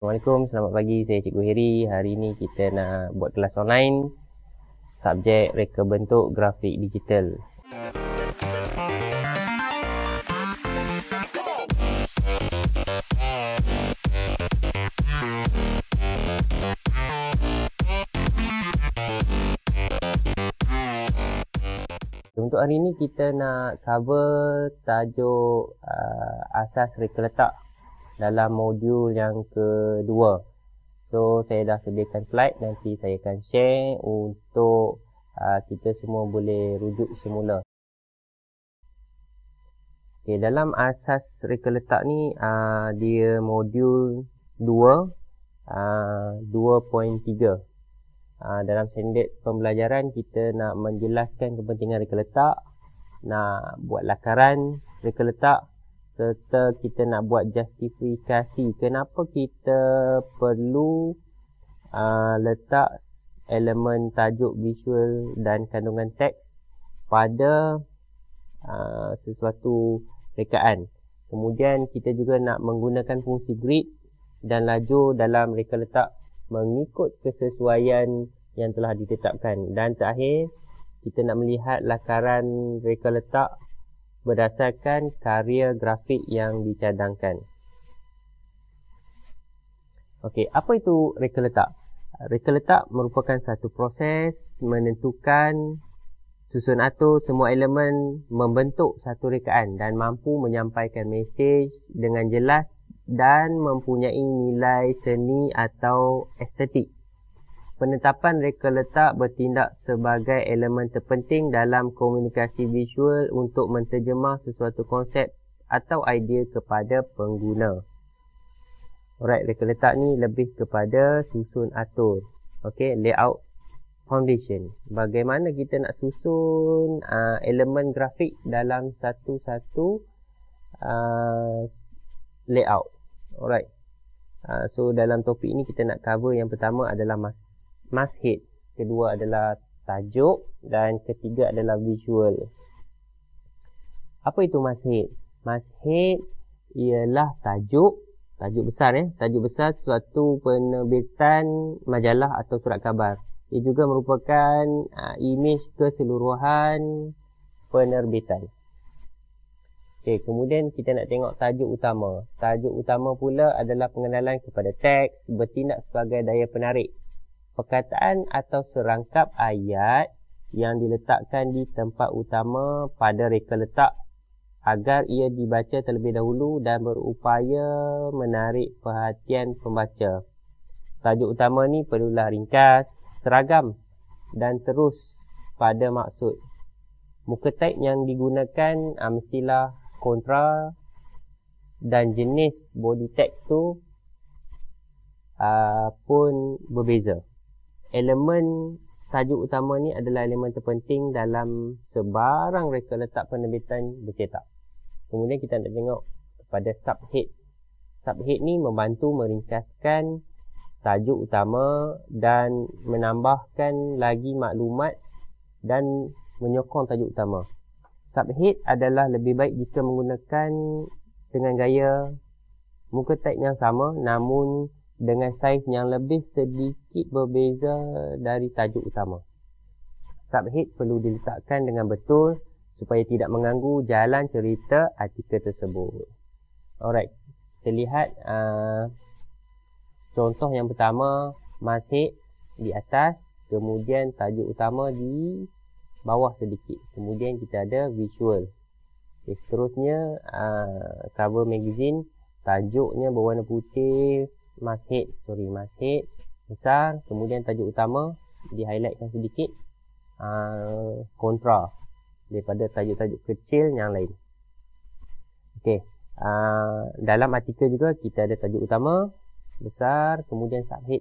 Assalamualaikum, selamat pagi. Saya Cikgu Heri. Hari ini kita nak buat kelas online subjek reka bentuk grafik digital. Untuk hari ini kita nak cover tajuk asas reka letak dalam modul yang kedua. So saya dah sediakan slide, nanti saya akan share untuk kita semua boleh rujuk semula. Okay, dalam asas reka letak ni dia modul 2 2.3. Dalam standard pembelajaran kita nak menjelaskan kepentingan reka letak, nak buat lakaran reka letak, serta kita nak buat justifikasi kenapa kita perlu letak elemen tajuk, visual dan kandungan teks pada sesuatu rekaan. Kemudian kita juga nak menggunakan fungsi grid dan lajur dalam reka letak mengikut kesesuaian yang telah ditetapkan. Dan terakhir, kita nak melihat lakaran reka letak berdasarkan karya grafik yang dicadangkan. Okey, apa itu reka letak? Reka letak merupakan satu proses menentukan susun atur semua elemen membentuk satu rekaan dan mampu menyampaikan mesej dengan jelas dan mempunyai nilai seni atau estetik. Penetapan reka letak bertindak sebagai elemen terpenting dalam komunikasi visual untuk menterjemah sesuatu konsep atau idea kepada pengguna. Alright, reka letak ni lebih kepada susun atur. Okey, layout foundation. Bagaimana kita nak susun elemen grafik dalam satu-satu layout. Alright. So dalam topik ini kita nak cover yang pertama adalah masthead, kedua adalah tajuk dan ketiga adalah visual. Apa itu masthead? Masthead ialah tajuk besar tajuk besar suatu penerbitan majalah atau surat khabar. Ia juga merupakan imej keseluruhan penerbitan. Okey, kemudian kita nak tengok tajuk utama. Tajuk utama pula adalah pengenalan kepada teks, bertindak sebagai daya penarik. Perkataan atau serangkap ayat yang diletakkan di tempat utama pada reka letak agar ia dibaca terlebih dahulu dan berupaya menarik perhatian pembaca. Tajuk utama ni perlulah ringkas, seragam dan terus pada maksud. Muka type yang digunakan mestilah kontra dan jenis body text tu pun berbeza. Elemen tajuk utama ni adalah elemen terpenting dalam sebarang reka letak penerbitan bercetak. Kemudian kita nak tengok kepada subhead. Subhead ni membantu meringkaskan tajuk utama dan menambahkan lagi maklumat dan menyokong tajuk utama. Subhead adalah lebih baik jika menggunakan dengan gaya muka type yang sama namun dengan saiz yang lebih sedikit berbeza dari tajuk utama. Subhead perlu diletakkan dengan betul supaya tidak mengganggu jalan cerita artikel tersebut. Alright, kita lihat contoh yang pertama, masthead di atas, kemudian tajuk utama di bawah sedikit. Kemudian kita ada visual. Okay, seterusnya cover magazine, tajuknya berwarna putih, masthead besar, kemudian tajuk utama di highlightkan sedikit, kontra daripada tajuk-tajuk kecil yang lain. Okey, dalam artikel juga kita ada tajuk utama besar, kemudian subhead.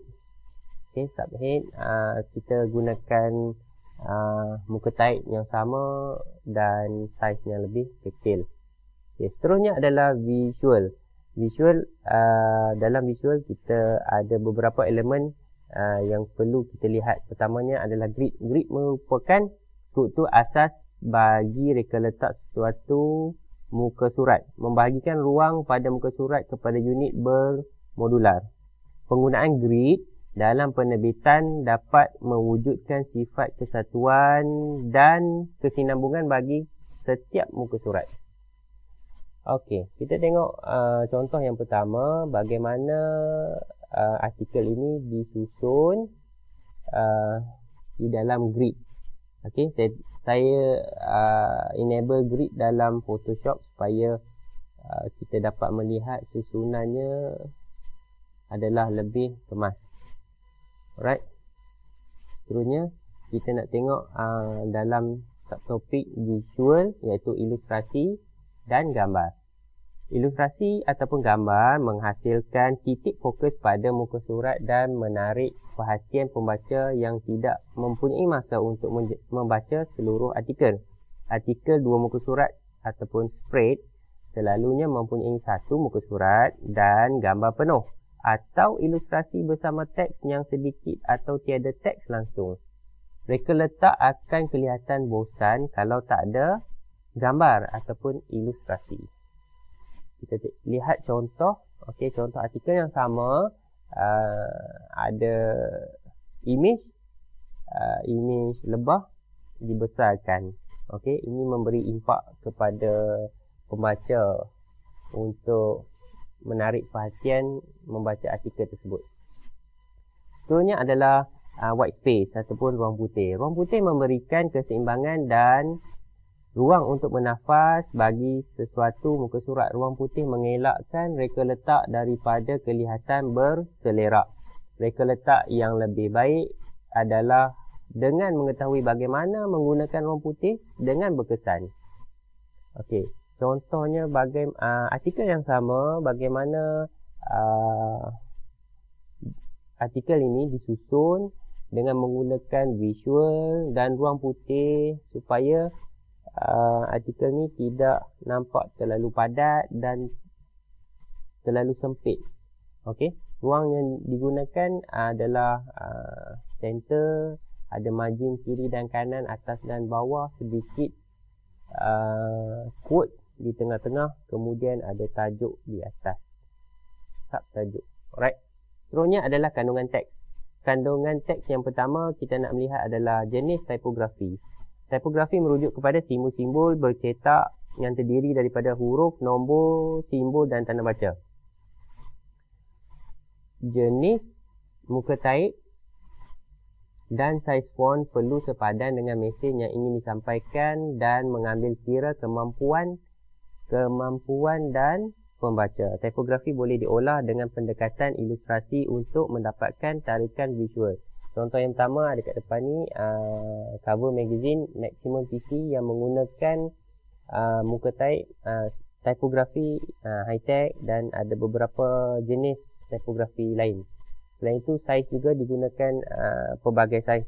Okey, subhead kita gunakan muka type yang sama dan saiz yang lebih kecil. Okay, seterusnya adalah visual. Dalam visual kita ada beberapa elemen yang perlu kita lihat. Pertamanya adalah grid. Grid merupakan struktur asas bagi reka letak sesuatu muka surat. Membahagikan ruang pada muka surat kepada unit bermodular. Penggunaan grid dalam penerbitan dapat mewujudkan sifat kesatuan dan kesinambungan bagi setiap muka surat. Okey, kita tengok contoh yang pertama, bagaimana artikel ini disusun di dalam grid. Okey, saya enable grid dalam Photoshop supaya kita dapat melihat susunannya adalah lebih kemas. Alright. Seterusnya kita nak tengok dalam subtopik visual, iaitu ilustrasi dan gambar. Ilustrasi ataupun gambar menghasilkan titik fokus pada muka surat dan menarik perhatian pembaca yang tidak mempunyai masa untuk membaca seluruh artikel. Artikel dua muka surat ataupun spread selalunya mempunyai satu muka surat dan gambar penuh, atau ilustrasi bersama teks yang sedikit atau tiada teks langsung. Reka letak akan kelihatan bosan kalau tak ada gambar ataupun ilustrasi. Kita lihat contoh. Okey, contoh artikel yang sama, ada image lebah dibesarkan. Okey, ini memberi impak kepada pembaca untuk menarik perhatian membaca artikel tersebut. Seterusnya adalah white space ataupun ruang putih. Ruang putih memberikan keseimbangan dan ruang untuk bernafas bagi sesuatu muka surat. Ruang putih mengelakkan reka letak daripada kelihatan berselerak. Reka letak yang lebih baik adalah dengan mengetahui bagaimana menggunakan ruang putih dengan berkesan. Okey, contohnya artikel yang sama, bagaimana artikel ini disusun dengan menggunakan visual dan ruang putih supaya artikel ni tidak nampak terlalu padat dan terlalu sempit. Okey, ruang yang digunakan adalah center, ada margin kiri dan kanan, atas dan bawah, sedikit quote di tengah-tengah, kemudian ada tajuk di atas, subtajuk. Alright. Seterusnya adalah kandungan teks. Kandungan teks yang pertama kita nak melihat adalah jenis tipografi. Tipografi merujuk kepada simbol-simbol bercetak yang terdiri daripada huruf, nombor, simbol dan tanda baca. Jenis muka taip dan saiz font perlu sepadan dengan mesej yang ingin disampaikan dan mengambil kira kemampuan dan pembaca. Tipografi boleh diolah dengan pendekatan ilustrasi untuk mendapatkan tarikan visual. Contoh yang pertama ada kat depan ni, cover magazine Maximum PC yang menggunakan muka taip, tipografi high tech, dan ada beberapa jenis tipografi lain. Selain itu, saiz juga digunakan pelbagai saiz.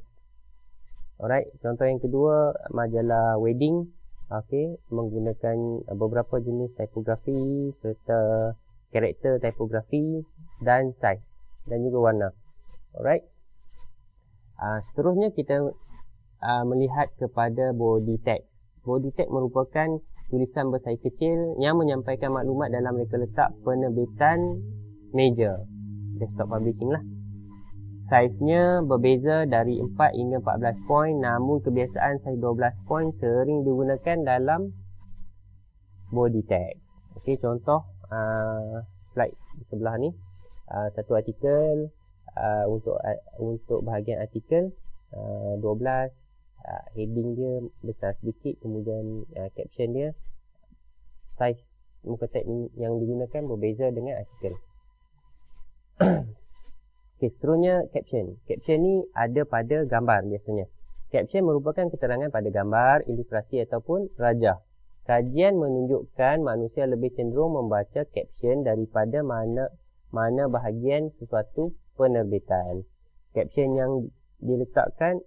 Alright, contoh yang kedua, majalah wedding, okey, menggunakan beberapa jenis tipografi serta karakter tipografi dan saiz dan juga warna. Alright. Seterusnya kita melihat kepada body text. Body text merupakan tulisan bersaiz kecil yang menyampaikan maklumat dalam reka letak penerbitan meja, desktop publishing lah. Saiznya berbeza dari 4 hingga 14 poin, namun kebiasaan saiz 12 poin sering digunakan dalam body text. Okey, contoh slide di sebelah ni, satu artikel, untuk bahagian artikel 12, heading dia besar sedikit, kemudian caption dia, saiz muka teks yang digunakan berbeza dengan artikel. Okay, seterusnya caption. Caption ni ada pada gambar biasanya. Caption merupakan keterangan pada gambar, ilustrasi ataupun rajah. Kajian menunjukkan manusia lebih cenderung membaca caption daripada mana bahagian sesuatu penerbitan. Caption yang diletakkan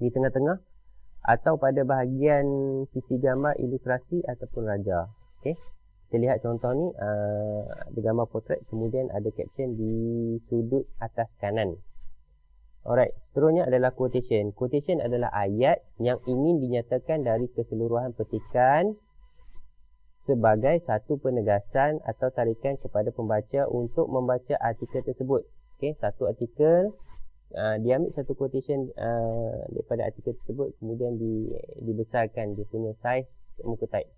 di tengah-tengah atau pada bahagian sisi gambar, ilustrasi ataupun rajah. Okey, kita lihat contoh ni, ada gambar potret, kemudian ada caption di sudut atas kanan. Alright, seterusnya adalah quotation. Quotation adalah ayat yang ingin dinyatakan dari keseluruhan petikan sebagai satu penegasan atau tarikan kepada pembaca untuk membaca artikel tersebut. Okey, satu artikel diambil satu quotation daripada artikel tersebut, kemudian dibesarkan dia punya saiz muka type.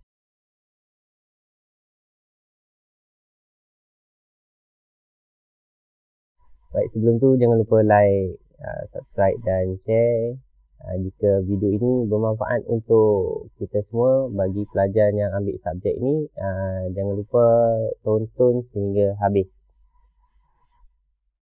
Baik, sebelum tu jangan lupa like, subscribe dan share jika video ini bermanfaat untuk kita semua. Bagi pelajar yang ambil subjek ini, jangan lupa tonton sehingga habis.